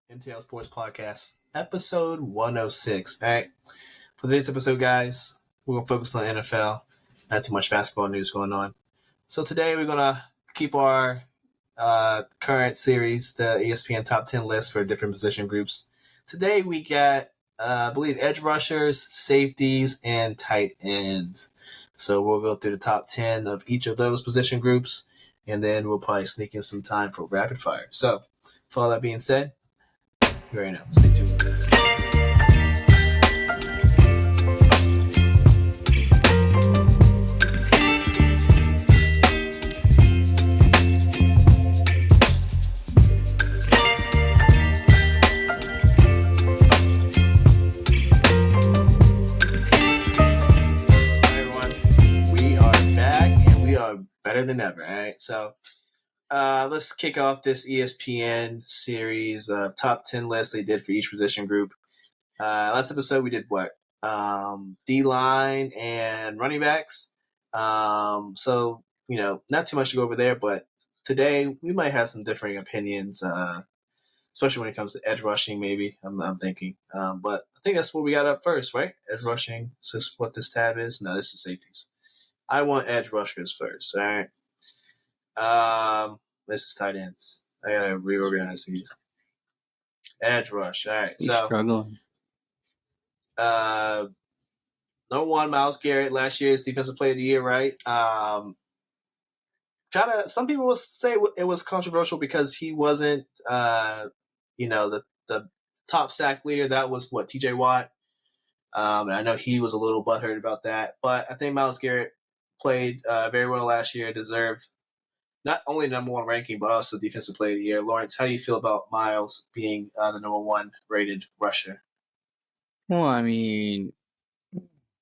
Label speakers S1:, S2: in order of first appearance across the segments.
S1: MTL Sports Podcast, episode 106. All right. For today's episode, guys, we're going to focus on the NFL. Not too much basketball news going on. So today we're going to keep our current series, the ESPN Top 10 list for different position groups. Today we got, I believe, edge rushers, safeties, and tight ends. So we'll go through the top 10 of each of those position groups, and then we'll probably sneak in some time for rapid fire. So, with all that being said, you already know. Stay tuned. Hi, everyone. We are back, and we are better than ever. All right, so let's kick off this ESPN series of top 10 lists they did for each position group. Last episode we did what? D-line and running backs. So, not too much to go over there, but today we might have some differing opinions, especially when it comes to edge rushing, maybe, I'm thinking. But I think that's what we got up first, right? Edge rushing. Is this what this tab is? No, this is safeties. I want edge rushers first, all right? This is tight ends. I gotta reorganize these. Edge rush. All right.
S2: He's
S1: So,
S2: struggling.
S1: number one, Myles Garrett, last year's defensive player of the year, right? Kind of. Some people will say it was controversial because he wasn't, the top sack leader. That was what, T.J. Watt. And I know he was a little butthurt about that, but I think Myles Garrett played very well last year. Deserved not only number one ranking, but also defensive player of the year. Lawrence, how do you feel about Myles being the number one rated rusher?
S2: Well, I mean,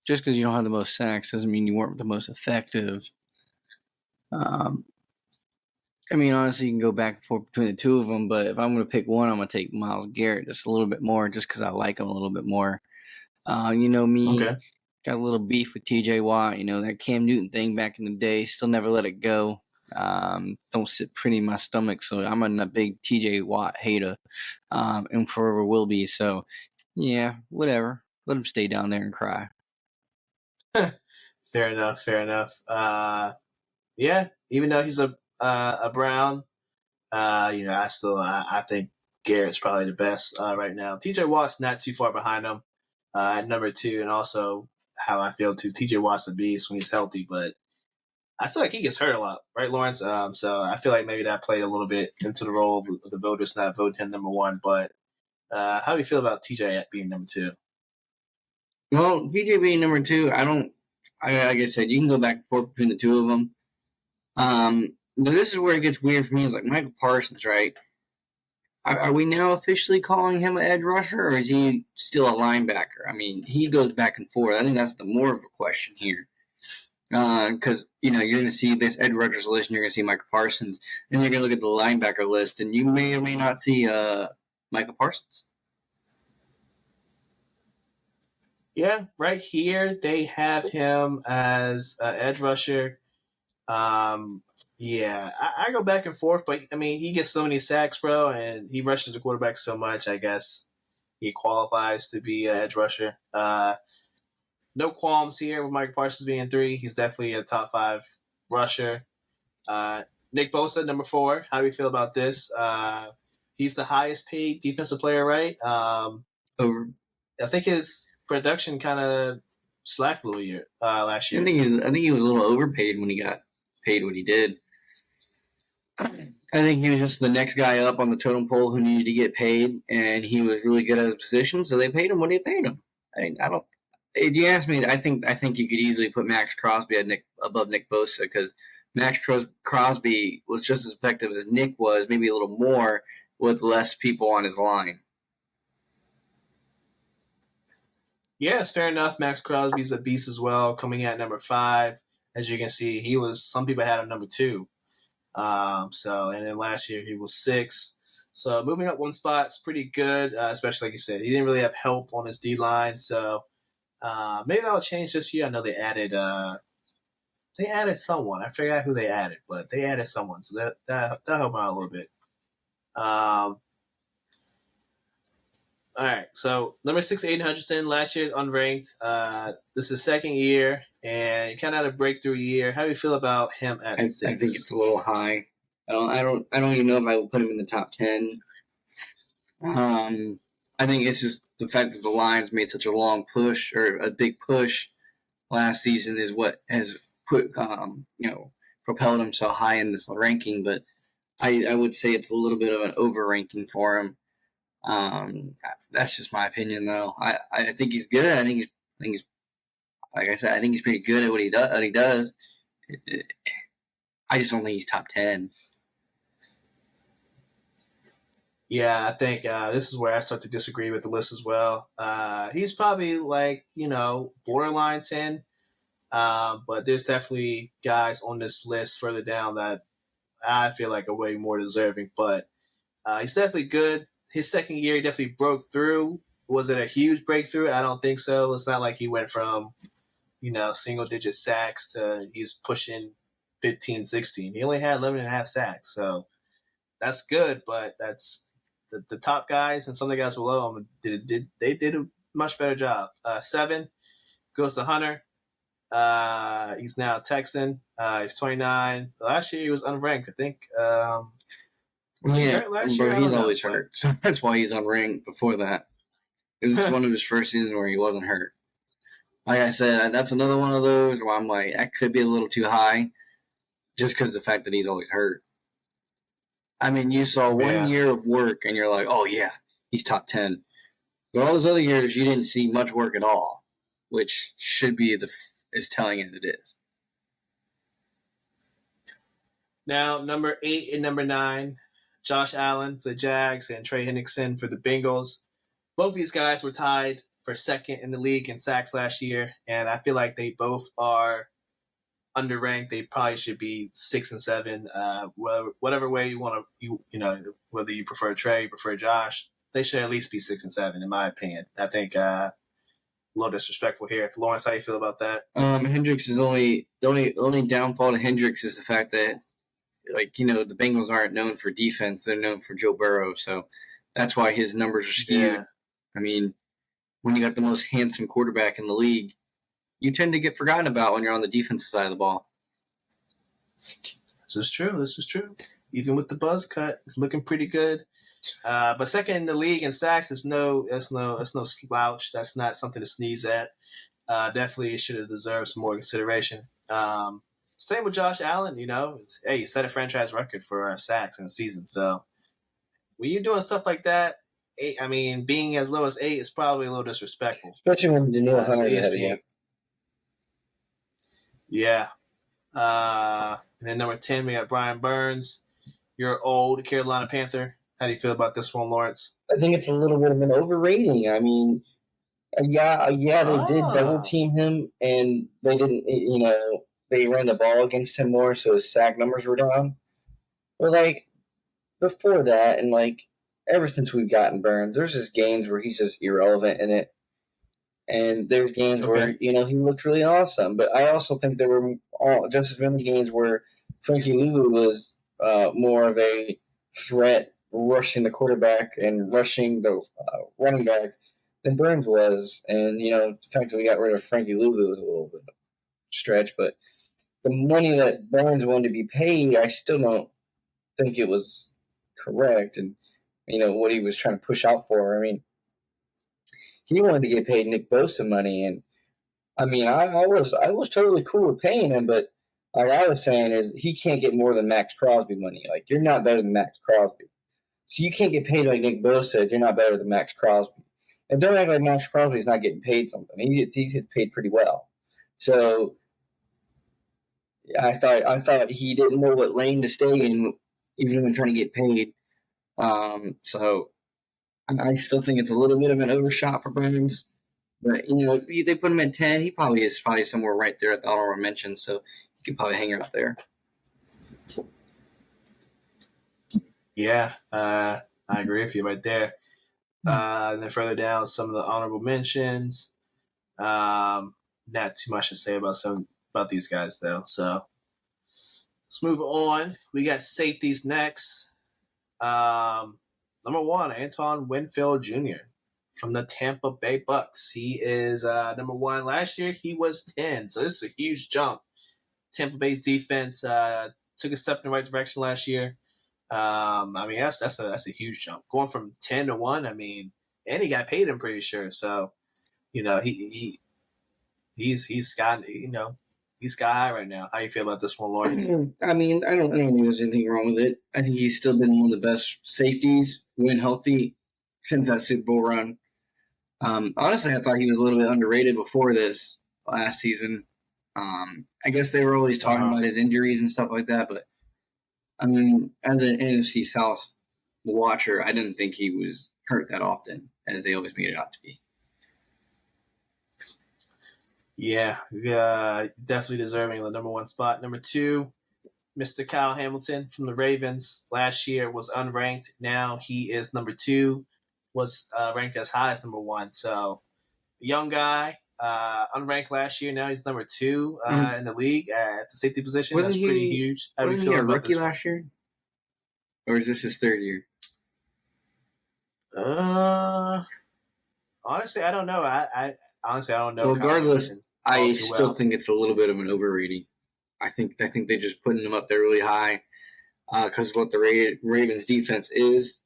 S2: just because you don't have the most sacks doesn't mean you weren't the most effective. Honestly, you can go back and forth between the two of them, but if I'm going to pick one, I'm going to take Myles Garrett just a little bit more, just because I like him a little bit more.
S1: Okay.
S2: Got a little beef with TJ Watt. That Cam Newton thing back in the day, still never let it go. Don't sit pretty in my stomach, so I'm a big TJ Watt hater, and forever will be. So, yeah, whatever. Let him stay down there and cry.
S1: Fair enough. Yeah, even though he's a Brown, I think Garrett's probably the best right now. TJ Watt's not too far behind him at number two, and also how I feel too. TJ Watt's a beast when he's healthy, but I feel like he gets hurt a lot, right, Lawrence? So I feel like maybe that played a little bit into the role of the voters not voting him number one. But how do you feel about TJ being number two?
S2: Well, TJ being number two, like I said, you can go back and forth between the two of them. But this is where it gets weird for me. It's like Michael Parsons, right? Are we now officially calling him an edge rusher, or is he still a linebacker? I mean, he goes back and forth. I think that's the more of a question here. Because, you're going to see this edge rushers list, and you're going to see Michael Parsons, and you're going to look at the linebacker list, and you may or may not see Michael Parsons.
S1: Yeah, right here they have him as an edge rusher. Yeah, I go back and forth, but I mean, he gets so many sacks, bro, and he rushes the quarterback so much. I guess he qualifies to be an edge rusher. No qualms here with Mike Parsons being three. He's definitely a top five rusher. Nick Bosa, number four. How do you feel about this? He's the highest paid defensive player, right? I think his production kind of slacked a little year last year.
S2: I think he was a little overpaid when he got paid what he did. I think he was just the next guy up on the totem pole who needed to get paid, and he was really good at his position, so they paid him what they paid him. If you ask me, I think you could easily put Max Crosby above Nick Bosa, because Max Crosby was just as effective as Nick was, maybe a little more, with less people on his line.
S1: Yeah, it's fair enough. Max Crosby's a beast as well, coming in at number five. As you can see, some people had him number two. And then last year he was six. So moving up one spot is pretty good, especially like you said. He didn't really have help on his D-line, so maybe that'll change this year. I know they added someone. I forgot who they added, but they added someone, so that'll help out a little bit. All right, so number 6, Aiden Hutchinson, last year unranked. This is second year, and he kind of had a breakthrough year. How do you feel about him at
S2: I think it's
S1: 6?
S2: a little high. I don't even know if I would put him in the top 10. I think it's just the fact that the Lions made such a long push or a big push last season is what has put propelled him so high in this ranking. But I would say it's a little bit of an over ranking for him. That's just my opinion, though. I think he's good. I think he's like I said. I think he's pretty good at what he does. I just don't think he's top 10.
S1: Yeah, I think this is where I start to disagree with the list as well. He's probably like, borderline 10, but there's definitely guys on this list further down that I feel like are way more deserving. But he's definitely good. His second year, he definitely broke through. Was it a huge breakthrough? I don't think so. It's not like he went from, single digit sacks to he's pushing 15, 16. He only had 11 and a half sacks. So that's good, but that's the top guys and some of the guys below him did a much better job. 7 goes to Hunter. He's now a Texan. He's 29. Last year he was unranked. I think. Was he hurt last year?
S2: Bro,
S1: I
S2: he's
S1: don't know.
S2: always hurt. So that's why he's unranked before that. It was one of his first seasons where he wasn't hurt. Like I said, that's another one of those where I'm like, that could be a little too high just because of the fact that he's always hurt. I mean, you saw one
S1: Yeah.
S2: year of work and you're like, oh, yeah, he's top 10. But all those other years, you didn't see much work at all, which should be as telling as it is.
S1: Now, number 8 and number 9, Josh Allen for the Jags and Trey Hendrickson for the Bengals. Both these guys were tied for second in the league in sacks last year, and I feel like they both are underranked. They probably should be 6 and 7. Whatever way you want to, whether you prefer Trey, you prefer Josh, they should at least be 6 and 7, in my opinion. I think a little disrespectful here. Lawrence, how you feel about that?
S2: Hendricks is the only downfall to Hendricks is the fact that, the Bengals aren't known for defense; they're known for Joe Burrow, so that's why his numbers are skewed.
S1: Yeah.
S2: I mean, when you got the most handsome quarterback in the league, you tend to get forgotten about when you're on the defensive side of the ball.
S1: This is true. Even with the buzz cut, it's looking pretty good. But second in the league in sacks, it's no slouch. That's not something to sneeze at. Definitely should have deserved some more consideration. Same with Josh Allen. He set a franchise record for sacks in a season. So when you're doing stuff like that, being as low as 8 is probably a little disrespectful.
S2: Especially when Daniel Hunter ahead of you.
S1: Yeah. And then number 10, we got Brian Burns, your old Carolina Panther. How do you feel about this one, Lawrence?
S2: I think it's a little bit of an overrating. I mean, they did double team him, and they didn't, they ran the ball against him more, so his sack numbers were down. But, before that, and, ever since we've gotten Burns, there's just games where he's just irrelevant in it. And there's games where, he looked really awesome. But I also think there were just as many games where Frankie Louvu was more of a threat rushing the quarterback and rushing the running back than Burns was. And, the fact that we got rid of Frankie Louvu was a little bit of a stretch. But the money that Burns wanted to be paid, I still don't think it was correct. And, what he was trying to push out for. I mean, he wanted to get paid Nick Bosa money, and I was totally cool with paying him, but like I was saying is he can't get more than Max Crosby money. Like you're not better than Max Crosby, so you can't get paid like Nick Bosa if you're not better than Max Crosby. And don't act like Max Crosby's not getting paid something. He's getting paid pretty well. So I thought he didn't know what lane to stay in, even when trying to get paid. So I still think it's a little bit of an overshot for Burns. But, if they put him at 10, he probably is somewhere right there at the honorable mention, so he could probably hang out there.
S1: Yeah, I agree with you right there. And then further down, some of the honorable mentions. Not too much to say about these guys, though. So let's move on. We got safeties next. Number 1, Antoine Winfield Jr. from the Tampa Bay Bucks. He is number 1. Last year he was 10, so this is a huge jump. Tampa Bay's defense took a step in the right direction last year. I mean that's a huge jump, going from 10 to 1. I mean, and he got paid, I'm pretty sure. So he's got he's sky high right now. How you feel about this one, Lawrence?
S2: I mean, I don't think there's anything wrong with it. I think he's still been one of the best safeties when healthy since that Super Bowl run. Honestly, I thought he was a little bit underrated before this last season. I guess they were always talking about his injuries and stuff like that, but I mean, as an NFC South watcher, I didn't think he was hurt that often as they always made it out to be.
S1: Yeah, definitely deserving of the number 1 spot. Number 2, Mr. Kyle Hamilton from the Ravens. Last year was unranked. Now he is number 2. Was ranked as high as number 1. So, young guy, unranked last year. Now he's number 2 in the league at the safety position. That's pretty huge.
S2: How do you feel about this last year? Or is this his 3rd year?
S1: Honestly, I don't know. I don't know.
S2: Regardless, I still think it's a little bit of an overrating. I think they're just putting him up there really high because of what the Ravens defense is.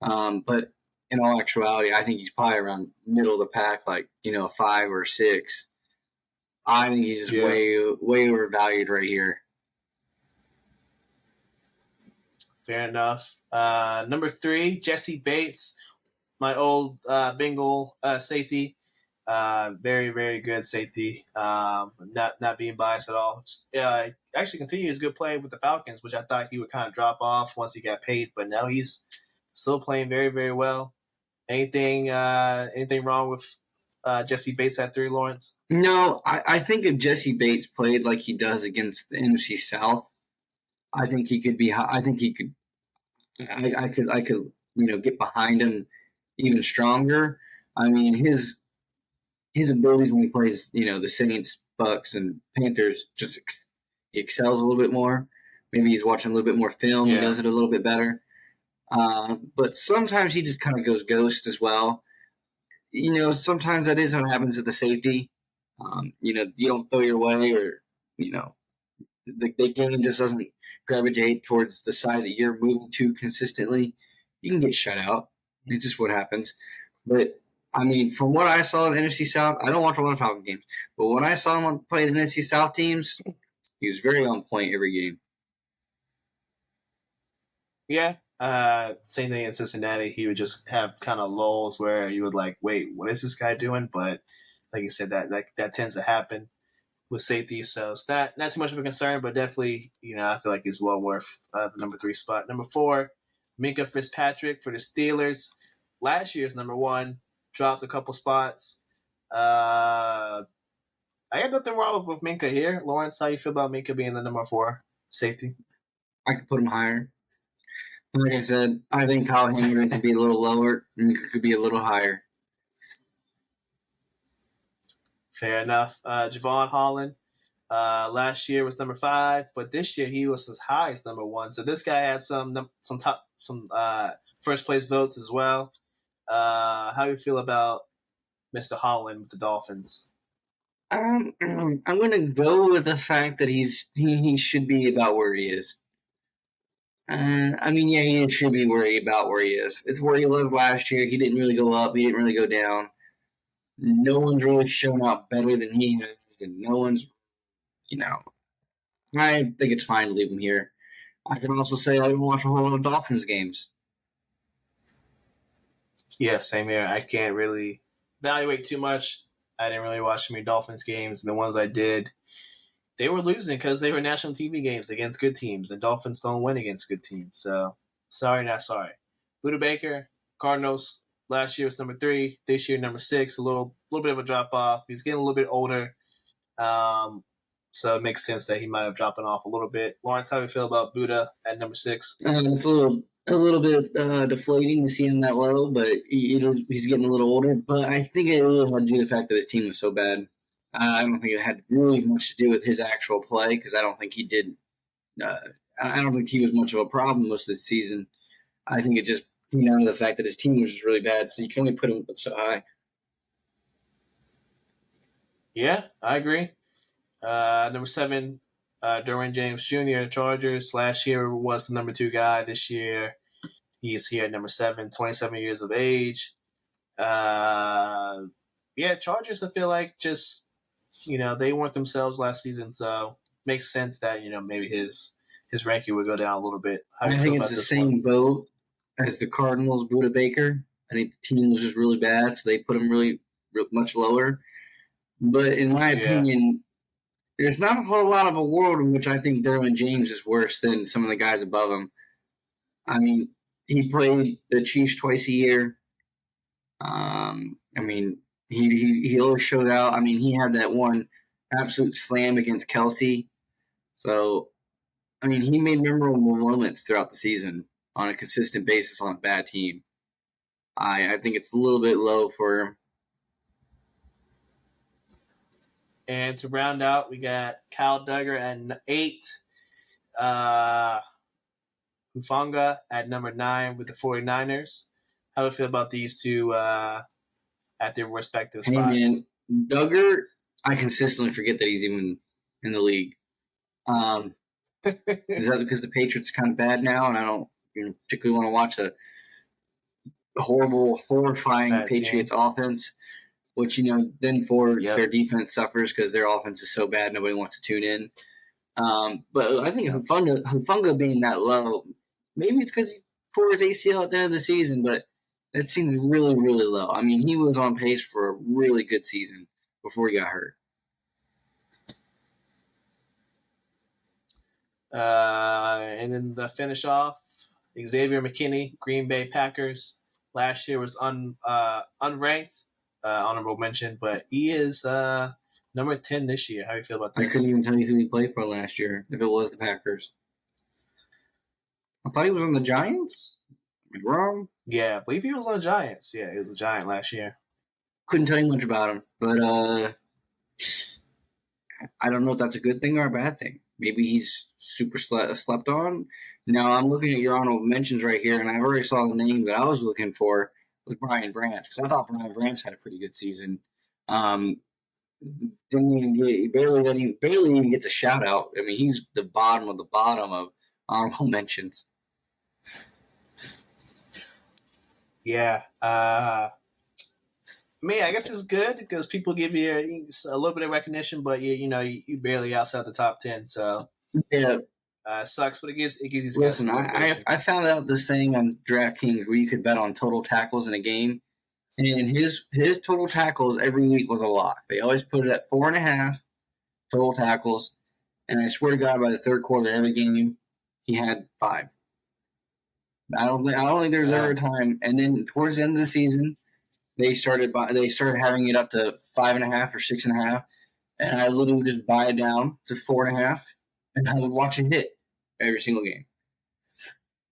S2: But in all actuality, I think he's probably around middle of the pack, like 5 or 6. I think he's just way overvalued right here.
S1: Fair enough. Number 3, Jesse Bates, my old Bengal safety. Very, very good safety. Not being biased at all. Actually continued his good play with the Falcons, which I thought he would kind of drop off once he got paid, but now he's still playing very, very well. Anything wrong with Jesse Bates at 3, Lawrence?
S2: No, I think if Jesse Bates played like he does against the NFC South, I think he could be. I think he could. I could get behind him even stronger. I mean his abilities when he plays the Saints, Bucks, and Panthers just he excels a little bit more. Maybe he's watching a little bit more film. Yeah. He does it a little bit better. But sometimes he just kind of goes ghost as well. Sometimes that is what happens at the safety. You don't throw your way, or the game just doesn't gravitate towards the side that you're moving to consistently. You can get shut out. It's just what happens. But I mean, from what I saw in NFC South, I don't watch a lot of Falcon games, but when I saw him play the NFC South teams, he was very on point every game.
S1: Yeah. Same thing in Cincinnati. He would just have kind of lulls where you would like, wait, what is this guy doing? But like you said, that tends to happen with safety. So it's not too much of a concern, but definitely, I feel like he's well worth the number 3 spot. Number 4, Minkah Fitzpatrick for the Steelers. Last year's number 1, dropped a couple spots. I got nothing wrong with Minkah here. Lawrence, how you feel about Minkah being the number 4 safety?
S2: I could put him higher. Like I said, I think Kyle Hamilton could be a little lower, and Minkah could be a little higher.
S1: Fair enough. Javon Holland, last year was number 5, but this year he was as high as number 1. So this guy had some first place votes as well. How do you feel about Mr. Holland with the Dolphins?
S2: I'm going to go with the fact that he should be about where he is. He should be about where he is. It's where he was last year. He didn't really go up. He didn't really go down. No one's really shown up better than he has, and no one's, I think it's fine to leave him here. I can also say I don't watch a whole lot of Dolphins games.
S1: Yeah, same here. I can't really evaluate too much. I didn't really watch too many Dolphins games, and the ones I did, they were losing because they were national TV games against good teams, and Dolphins don't win against good teams. So, sorry, not sorry. Buda Baker, Cardinals, last year was number 3. This year, number 6. A little bit of a drop-off. He's getting a little bit older, so it makes sense that he might have dropped off a little bit. Lawrence, how do you feel about Buda at number 6?
S2: It's a little bit deflating to see him that low, but he's getting a little older. But I think it really had to do with the fact that his team was so bad. I don't think it had really much to do with his actual play because I don't think he was much of a problem most of the season. I think it just the fact that his team was just really bad, so you can only put him so high.
S1: Yeah, I agree. Number 7, Derwin James Jr., Chargers. Last year was the number 2 guy. This year, he's here at number 7, 27 years of age. Yeah, Chargers, I feel like just, they weren't themselves last season, so makes sense that, maybe his ranking would go down a little bit. How do
S2: I
S1: you feel
S2: think it's
S1: about
S2: the
S1: this
S2: same
S1: one?
S2: boat as the Cardinals, Buda Baker. I think the team was just really bad, so they put him really much lower. But in my
S1: Yeah.
S2: opinion, there's not a whole lot of a world in which I think Derwin James is worse than some of the guys above him. I mean, he played the Chiefs twice a year. I mean, he always showed out. I mean, he had that one absolute slam against Kelsey. So, I mean, he made memorable moments throughout the season on a consistent basis on a bad team. I think it's a little bit low for him.
S1: And to round out, we got Kyle Duggar at 8. Uh, Hufanga at number 9 with the 49ers. How do you feel about these two at their respective
S2: Hey, man,
S1: spots?
S2: Duggar, I consistently forget that he's even in the league. Um, is that because the Patriots are kind of bad now, and I don't particularly want to watch a horrible, horrifying
S1: Bad team.
S2: Patriots offense, which, then for
S1: Yep.
S2: their defense suffers because their offense is so bad nobody wants to tune in. But I think Hufanga being that low, maybe it's because he tore his ACL at the end of the season, but that seems really, really low. I mean, he was on pace for a really good season before he got hurt.
S1: And then the finish off, Xavier McKinney, Green Bay Packers. Last year was unranked, honorable mention, but he is number 10 this year. How do you feel about
S2: I
S1: this?
S2: couldn't even tell you who he played for last year if it was the Packers. I thought he was on the Giants. Am I wrong?
S1: Yeah, I believe he was on the Giants. Yeah, he was a Giant last year.
S2: Couldn't tell you much about him, but I don't know if that's a good thing or a bad thing. Maybe he's super slept on. Now I'm looking at your honorable mentions right here, and I already saw the name that I was looking for was Brian Branch because I thought Brian Branch had a pretty good season. Um, didn't even get barely even get the shout out. I mean, he's the bottom of the bottom of honorable mentions.
S1: Yeah. Me, I guess it's good because people give you a little bit of recognition, but you barely outside the top 10, so
S2: Yeah,
S1: sucks. But it gives these guys
S2: listen,
S1: some motivation.
S2: I found out this thing on DraftKings where you could bet on total tackles in a game, and his total tackles every week was a lock. They always put it at 4.5 total tackles, and I swear to God, by the third quarter of every game, he had 5. I don't think there was ever a time. And then towards the end of the season, they started having it up to 5.5 or 6.5, and I literally would just buy it down to 4.5, and I would watch it hit every single game.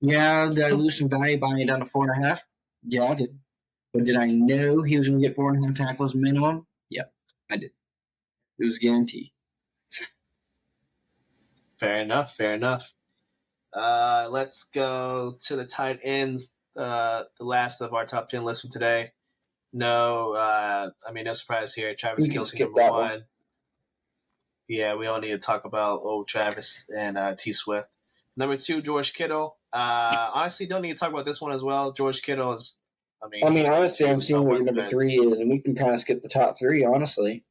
S2: Yeah, did I lose some value buying it down to 4.5? Yeah, I did. But did I know he was going to get 4.5 tackles minimum? Yep, I did. It was guaranteed.
S1: Fair enough. Fair enough. Let's go to the tight ends. The last of our top 10 list from today. No, no surprise here. Travis Kelce, number 1. Yeah, we all need to talk about old Travis and T Swift. Number 2, George Kittle. Honestly, don't need to talk about this one as well. George Kittle is.
S2: Honestly, I'm seeing what your number
S1: better.
S2: 3 is, and we can kind of skip the top 3. Honestly,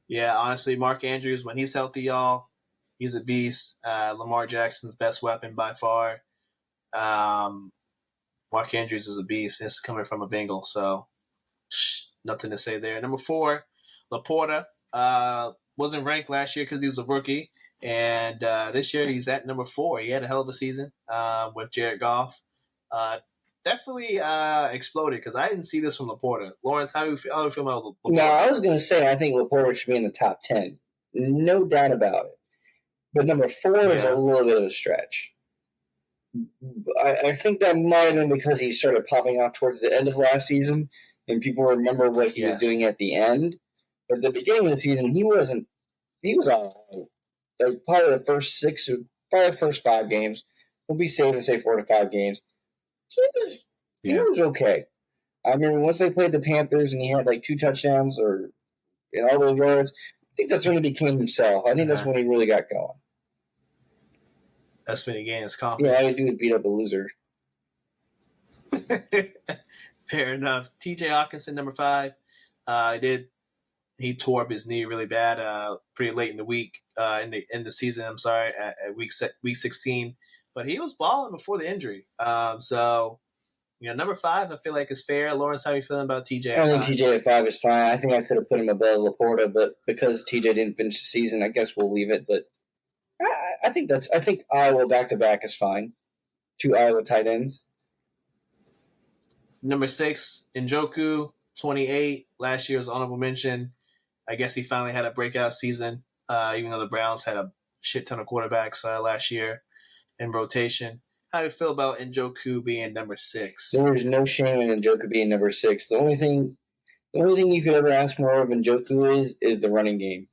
S1: yeah. Honestly, Mark Andrews, when he's healthy, y'all, he's a beast. Lamar Jackson's best weapon by far. Mark Andrews is a beast. This is coming from a Bengal, so nothing to say there. Number 4, Laporta. Wasn't ranked last year because he was a rookie, and this year he's at number 4. He had a hell of a season with Jared Goff. Definitely exploded because I didn't see this from Laporta. Lawrence, how do you feel about Laporta?
S2: No, I was going to say I think Laporta should be in the top 10. No doubt about it. But number 4 is a little bit of a stretch. I think that might have been because he started popping off towards the end of last season, and people remember what he was doing at the end. But at the beginning of the season, he wasn't. He was all right. Like probably the first 5 games. We'll be safe and say 4 to 5 games. He was okay. I mean, once they played the Panthers and he had like 2 touchdowns or in all those yards, I think that's when he became himself. I think that's when he really got going.
S1: That's when he gained his
S2: Yeah, all
S1: confidence.
S2: he do is beat up a loser.
S1: Fair enough. T.J. Hawkinson, number 5. He tore up his knee really bad, pretty late in the week, in the season. I'm sorry, at week 16. But he was balling before the injury. So number 5, I feel like is fair. Lawrence, how are you feeling about TJ
S2: I
S1: at
S2: think
S1: 5?
S2: TJ at 5 is fine. I think I could have put him above Laporta, but because TJ didn't finish the season, I guess we'll leave it. But I think Iowa back to back is fine. 2 Iowa tight ends.
S1: Number 6, Njoku, 28. Last year's honorable mention. I guess he finally had a breakout season, even though the Browns had a shit ton of quarterbacks last year in rotation. How do you feel about Njoku being number 6?
S2: There is no shame in Njoku being number 6. The only thing you could ever ask more of Njoku is the running game,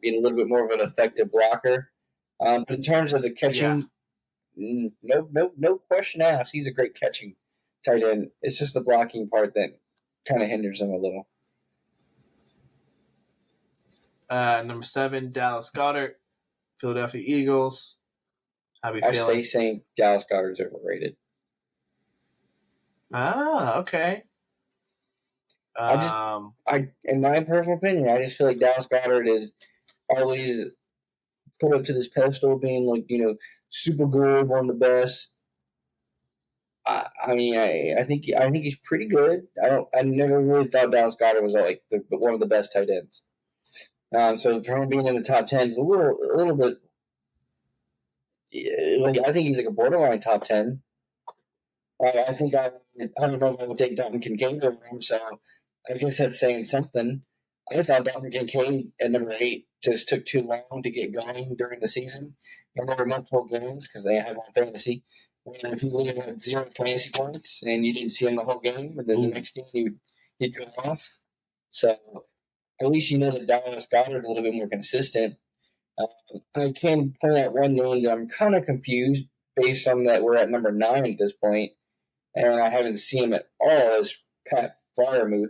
S2: being a little bit more of an effective blocker. But in terms of the catching, no question asked. He's a great catching tight end. It's just the blocking part that kind of hinders him a little.
S1: Number 7, Dallas Goedert, Philadelphia Eagles. How we
S2: I
S1: feeling?
S2: stay saying Dallas Goedert's overrated.
S1: Okay.
S2: In my personal opinion, I just feel like Dallas Goedert is always put up to this pedestal, being like super good, one of the best. I think he's pretty good. I never really thought Dallas Goedert was like one of the best tight ends. So for him being in the top 10 is a little bit. I think he's like a borderline top 10. I don't know if I would take Dalton Kincaid over him, so I guess that's saying something. I thought Dalton Kincaid at number 8 just took too long to get going during the season. And there were multiple games because they had on fantasy. And if he would have had 0 fantasy points and you didn't see him the whole game, and then the next game he'd go off. So at least that Dallas Goedert's a little bit more consistent. I can point out one name that I'm kind of confused based on that we're at number 9 at this point, and I haven't seen him at all, is Pat Freiermuth.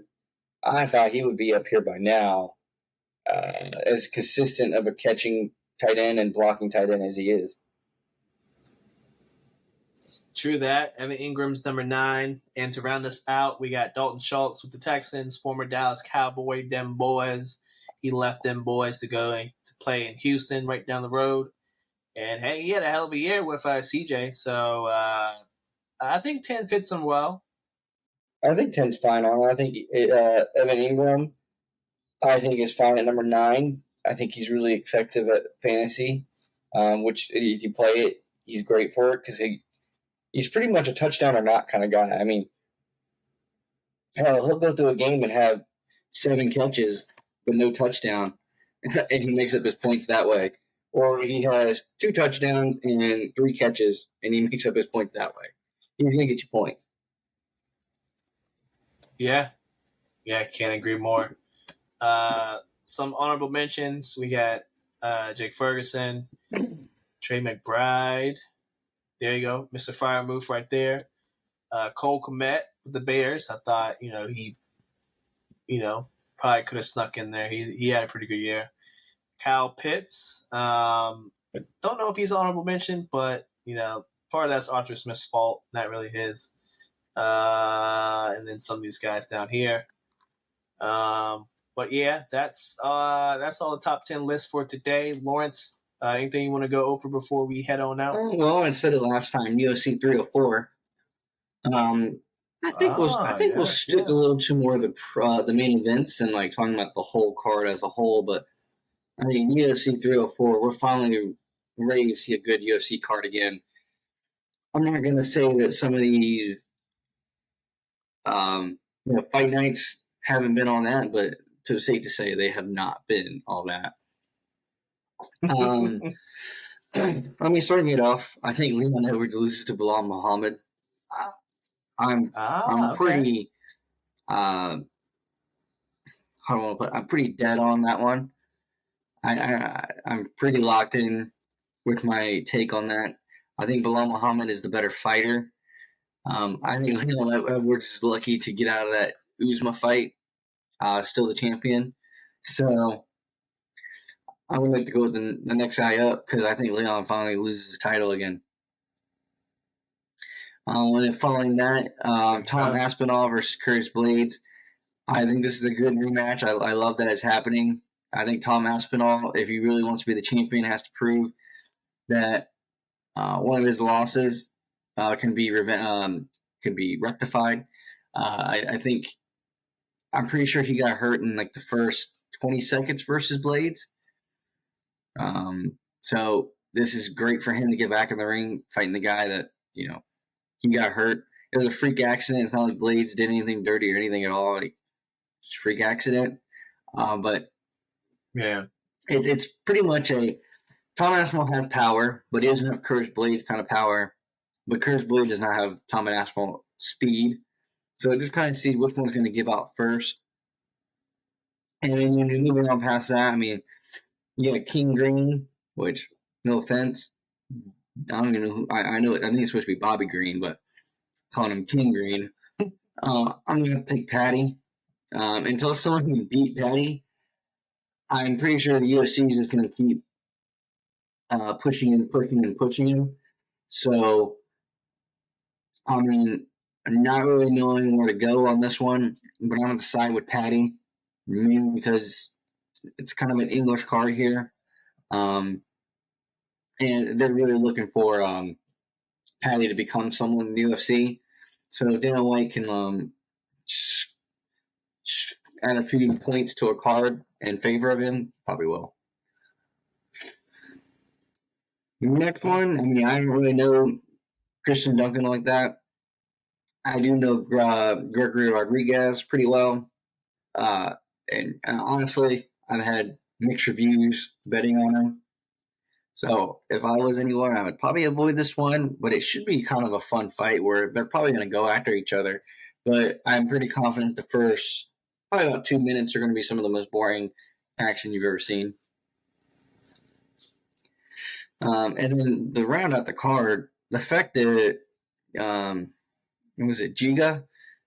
S2: I thought he would be up here by now, as consistent of a catching tight end and blocking tight end as he is.
S1: True that. Evan Ingram's number 9. And to round us out, we got Dalton Schultz with the Texans, former Dallas Cowboy, them boys. He left them boys to go to play in Houston right down the road. And, hey, he had a hell of a year with CJ. So I think 10 fits him well.
S2: I think 10's fine on him. I think Evan Ingram, I think, is fine at number 9. I think he's really effective at fantasy, which if you play it, he's great for it because he's pretty much a touchdown or not kind of guy. I mean, he'll go through a game and have 7 catches but no touchdown, and he makes up his points that way. Or he has 2 touchdowns and 3 catches, and he makes up his points that way. He's going to get you points.
S1: Yeah, can't agree more. Some honorable mentions. We got Jake Ferguson, Trey McBride. There you go, Mr. Freiermuth right there. Cole Kmet with the Bears. I thought he probably could have snuck in there. He had a pretty good year. Kyle Pitts. Don't know if he's an honorable mention, but part of that's Arthur Smith's fault, not really his. And then some of these guys down here. But yeah, that's all the top 10 lists for today. Lawrence, anything you want to go over before we head on out?
S2: Well, I said it last time. UFC 304. I think we'll stick a little to more of the main events and like talking about the whole card as a whole. But I mean, UFC 304, we're finally ready to see a good UFC card again. I'm not going to say that some of these fight nights haven't been on that, but it's safe to say they have not been all that. Starting it off, I think Leon Edwards loses to Bilal Muhammad. I'm pretty. I'm pretty dead on that one. I'm pretty locked in with my take on that. I think Bilal Muhammad is the better fighter. I think Leon Edwards is lucky to get out of that Uzma fight, still the champion. So I would like to go with the next guy up because I think Leon finally loses his title again. And then following that, Tom Aspinall versus Curtis Blades. I think this is a good rematch. I love that it's happening. I think Tom Aspinall, if he really wants to be the champion, has to prove that one of his losses can be rectified. I think I'm pretty sure he got hurt in like the first 20 seconds versus Blades. So this is great for him to get back in the ring fighting the guy that he got hurt. It was a freak accident. It's not like Blades did anything dirty or anything at all. Like, it's a freak accident. But
S1: yeah,
S2: it's pretty much Tom Aspinall has power, but he doesn't have Curtis Blades kind of power. But Curtis Blades does not have Tom Aspinall speed. So just kind of see which one's going to give out first. And then when you're moving on past that, I mean, you got King Green, which, no offense, I don't even know who. I know. I think it's supposed to be Bobby Green, but calling him King Green. I'm going to take Patty. Until someone can beat Patty, I'm pretty sure the UFC is just going to keep pushing him. So, I mean, I'm not really knowing where to go on this one, but I'm going to side with Patty, mainly because it's kind of an English card here. And they're really looking for Patty to become someone in the UFC. So Dana White can add a few points to a card in favor of him. Probably will. Next one, I mean, I don't really know Christian Duncan like that. I do know Gregory Rodriguez pretty well. And honestly, I've had mixed reviews betting on him. So if I was anyone, I would probably avoid this one, but it should be kind of a fun fight where they're probably going to go after each other. But I'm pretty confident the first probably about 2 minutes are going to be some of the most boring action you've ever seen. And then the round out the card, the fact that was it Giga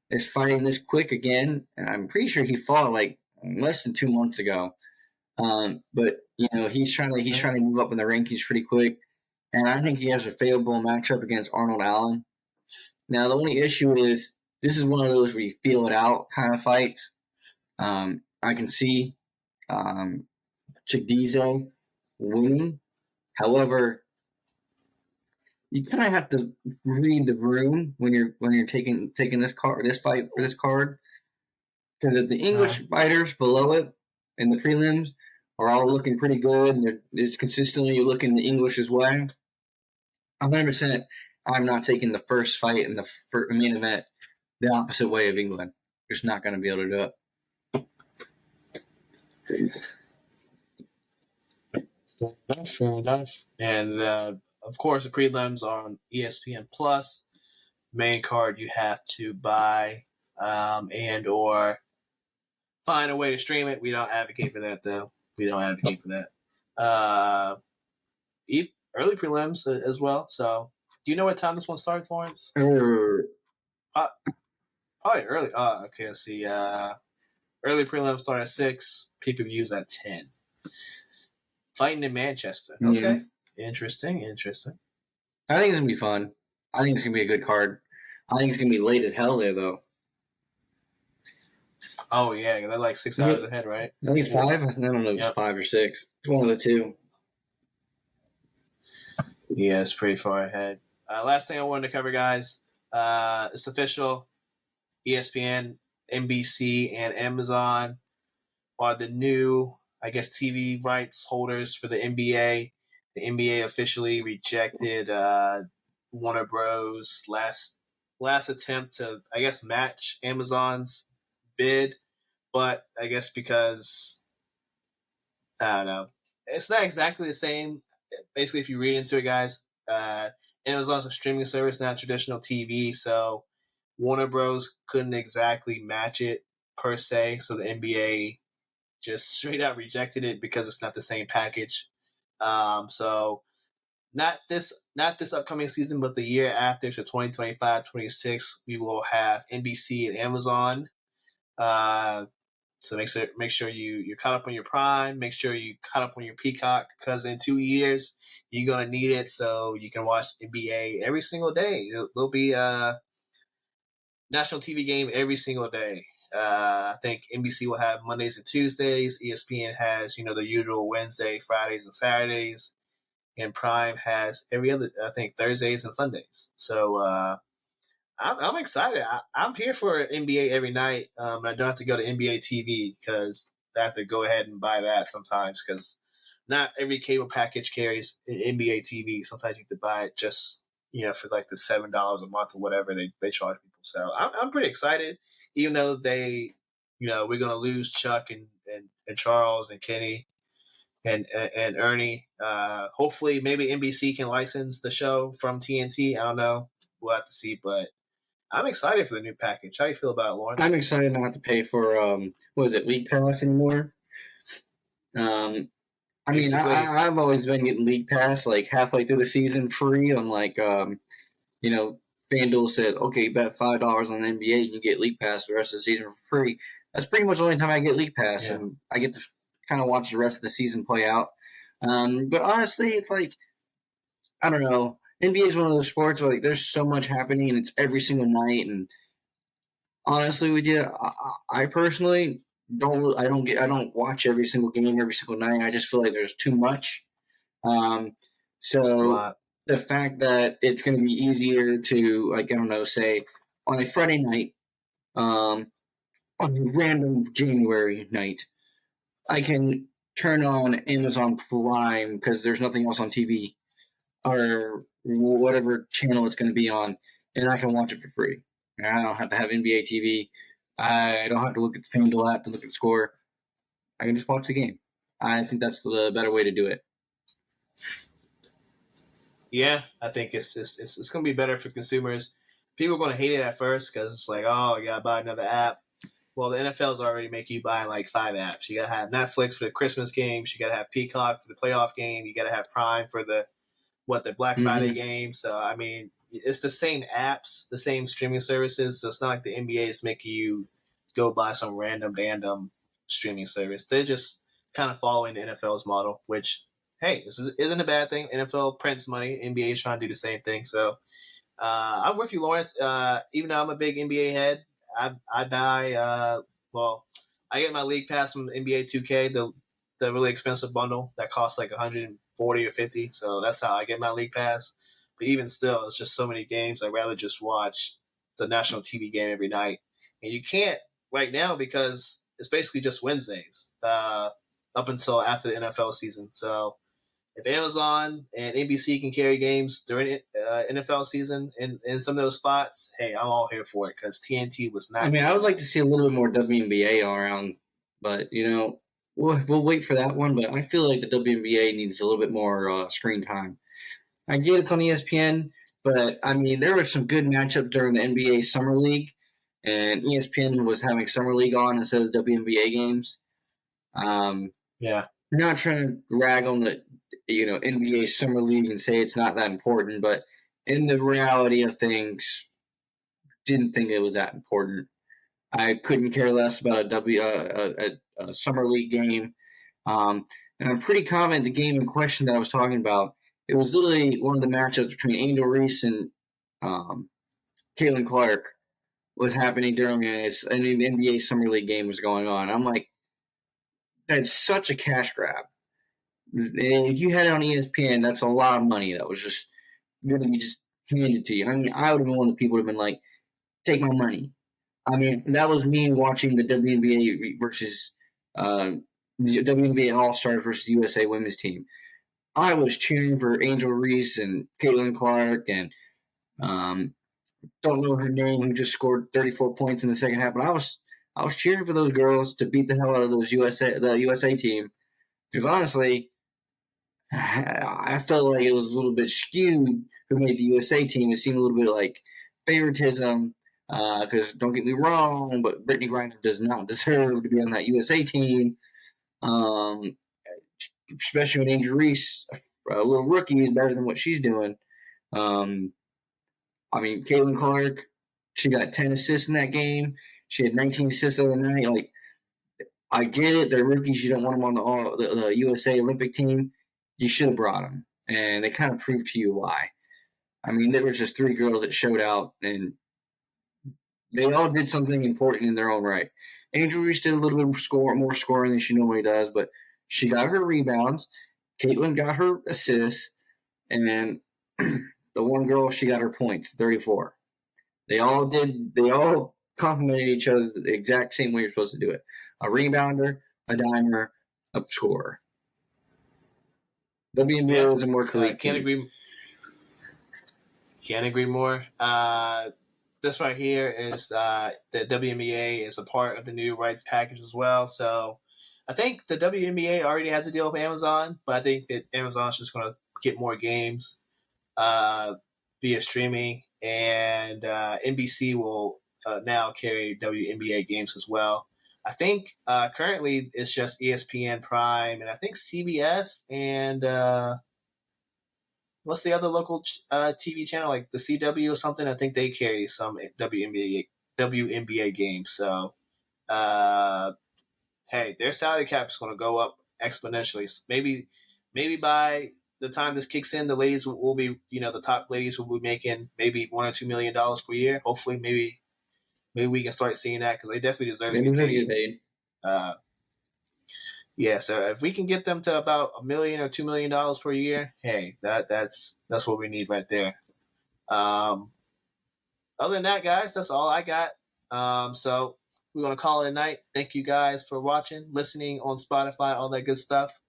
S2: is fighting this quick again, and I'm pretty sure he fought like less than 2 months ago. But he's trying to move up in the rankings pretty quick, and I think he has a favorable matchup against Arnold Allen. Now the only issue is this is one of those where you feel it out kind of fights. I can see Chikdize winning. However, you kind of have to read the room when you're taking this fight for this card, because if the English fighters below it in the prelims are all looking pretty good and it's consistently looking the English's way, 100%, I'm not taking the first fight in the main event the opposite way of England. Just not going to be able to do it.
S1: Fair enough. And of course, the prelims are on ESPN Plus. Main card you have to buy and or find a way to stream it. We don't advocate for that, though. We don't advocate for that. Early prelims as well. So, do you know what time this one starts, Lawrence? Probably early. Okay. Let's see. Early prelims start at 6. Pay-per-views at 10. Fighting in Manchester. Okay. Yeah. Interesting.
S2: I think it's gonna be fun. I think it's gonna be a good card. I think it's gonna be late as hell there, though.
S1: Oh yeah, they're like 6 hours ahead, right?
S2: I think it's 5. I don't know if it's 5 or 6. It's one of the two.
S1: Yeah, it's pretty far ahead. Last thing I wanted to cover, guys. It's official. ESPN, NBC, and Amazon are the new, I guess, TV rights holders for the NBA. The NBA officially rejected Warner Bros. last attempt to, I guess, match Amazon's bid, but I guess because I don't know, it's not exactly the same. Basically, if you read into it, guys, Amazon's a streaming service, not traditional TV, so Warner Bros. Couldn't exactly match it per se. So the NBA just straight out rejected it because it's not the same package. So not this upcoming season, but the year after, so 2025-26, we will have NBC and Amazon. So make sure you're caught up on your Prime. Make sure you caught up on your Peacock, because in 2 years you're gonna need it so you can watch NBA every single day. There'll be a national TV game every single day. I think NBC will have Mondays and Tuesdays. ESPN has the usual Wednesday, Fridays, and Saturdays, and Prime has every other, I think, Thursdays and Sundays. So I'm excited. I'm here for NBA every night. I don't have to go to NBA TV because I have to go ahead and buy that sometimes, because not every cable package carries an NBA TV. Sometimes you have to buy it just for like the $7 a month or whatever they charge people. So I'm pretty excited, even though we're gonna lose Chuck and Charles and Kenny and Ernie. Hopefully, maybe NBC can license the show from TNT. I don't know. We'll have to see, but I'm excited for the new package. How you feel about it,
S2: I'm
S1: Lawrence?
S2: excited not to pay for what is it, League Pass anymore. I mean,
S1: Basically,
S2: I've always been getting League Pass like halfway through the season free on like you know, FanDuel said, okay, you bet $5 on the NBA, and you get League Pass the rest of the season for free. That's pretty much the only time I get League Pass,
S1: yeah.
S2: and I get to kind of watch the rest of the season play out. But honestly, it's like, I don't know. NBA is one of those sports where like there's so much happening, and it's every single night. And honestly, with you, I personally I don't watch every single game every single night. I just feel like there's too much. Um,
S1: It's a
S2: so
S1: lot.
S2: the fact that it's going to be easier to, like, I don't know, say on a Friday night, um, on a random January night, I can turn on Amazon Prime because there's nothing else on TV or whatever channel it's going to be on, and I can watch it for free. And I don't have to have NBA TV. I don't have to look at the FanDuel app to look at the score. I can just watch the game. I think that's the better way to do it.
S1: Yeah, I think it's going to be better for consumers. People are going to hate it at first because it's like, oh, you got to buy another app. Well, the NFL's already making you buy like 5 apps. You got to have Netflix for the Christmas games. You got to have Peacock for the playoff game. You got to have Prime for the Black Friday
S2: Mm-hmm.
S1: game. So I mean, it's the same apps, the same streaming services. So it's not like the NBA is making you go buy some random streaming service. They're just kind of following the NFL's model, which, hey, this isn't a bad thing. NFL prints money. NBA is trying to do the same thing. So I'm with you, Lawrence. Even though I'm a big NBA head, I buy. I get my league pass from NBA 2K, the really expensive bundle that costs like 140 or 50. So that's how I get my league pass. But even still, it's just so many games. I'd rather just watch the national TV game every night, and you can't right now because it's basically just Wednesdays up until after the NFL season. So if Amazon and NBC can carry games during NFL season in some of those spots, hey, I'm all here for it because TNT was
S2: I
S1: not
S2: mean, I
S1: giving
S2: would
S1: it.
S2: like to see a little bit more WNBA all around, but we'll wait for that one. But I feel like the WNBA needs a little bit more screen time. I get it's on ESPN, but I mean, there were some good matchups during the NBA Summer League, and ESPN was having Summer League on instead of WNBA games. Um,
S1: Yeah,
S2: I'm not trying to rag on the NBA Summer League and say it's not that important, but in the reality of things, didn't think it was that important. I couldn't care less about a summer league game, and I'm pretty confident the game in question that I was talking about. It was literally one of the matchups between Angel Reese and um, Caitlin Clark was happening during an NBA summer league game was going on. I'm like, that's such a cash grab. And if you had it on ESPN, that's a lot of money that was just going to be just handed to you. I mean, I would have been one of the people who would have been like, take my money. I mean, that was me watching the WNBA versus the WNBA All Stars versus USA Women's Team. I was cheering for Angel Reese and Caitlin Clark and um, don't know her name, who just scored 34 points in the second half. But I was cheering for those girls to beat the hell out of the USA team, because honestly, I felt like it was a little bit skewed who made the USA team. It seemed a little bit like favoritism. Because don't get me wrong, but Brittany Griner does not deserve to be on that USA team. Um, especially when Angel Reese, a little rookie, is better than what she's doing. Caitlin Clark, she got 10 assists in that game. She had 19 assists the other night. Like, I get it. They're rookies. You don't want them on the USA Olympic team. You should have brought them. And they kind of proved to you why. There was just 3 girls that showed out, and they all did something important in their own right. Angel Reese did a little bit more scoring than she normally does, but she got her rebounds. Caitlin got her assists, and then the one girl, she got her points, 34. They all complimented each other the exact same way you're supposed to do it. A rebounder, a dimer, a scorer. WNBA is a more collegiate team.
S1: Can't agree more. This right here is the WNBA is a part of the new rights package as well. So I think the WNBA already has a deal with Amazon, but I think that Amazon's just going to get more games via streaming, and NBC will now carry WNBA games as well. I think currently it's just ESPN Prime, and I think CBS and what's the other local TV channel, like the CW or something? I think they carry some WNBA games. So, hey, their salary cap is going to go up exponentially. Maybe by the time this kicks in, the ladies will be, the top ladies will be making maybe $1 or $2 million per year. Hopefully, maybe we can start seeing that, because they definitely deserve to be paid. Yeah, so if we can get them to about $1 million or $2 million per year, hey, that's what we need right there. Other than that, guys, that's all I got. So we're gonna call it a night. Thank you guys for watching, listening on Spotify, all that good stuff.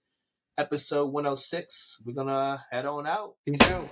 S1: Episode 106. We're gonna head on out.
S2: Peace out.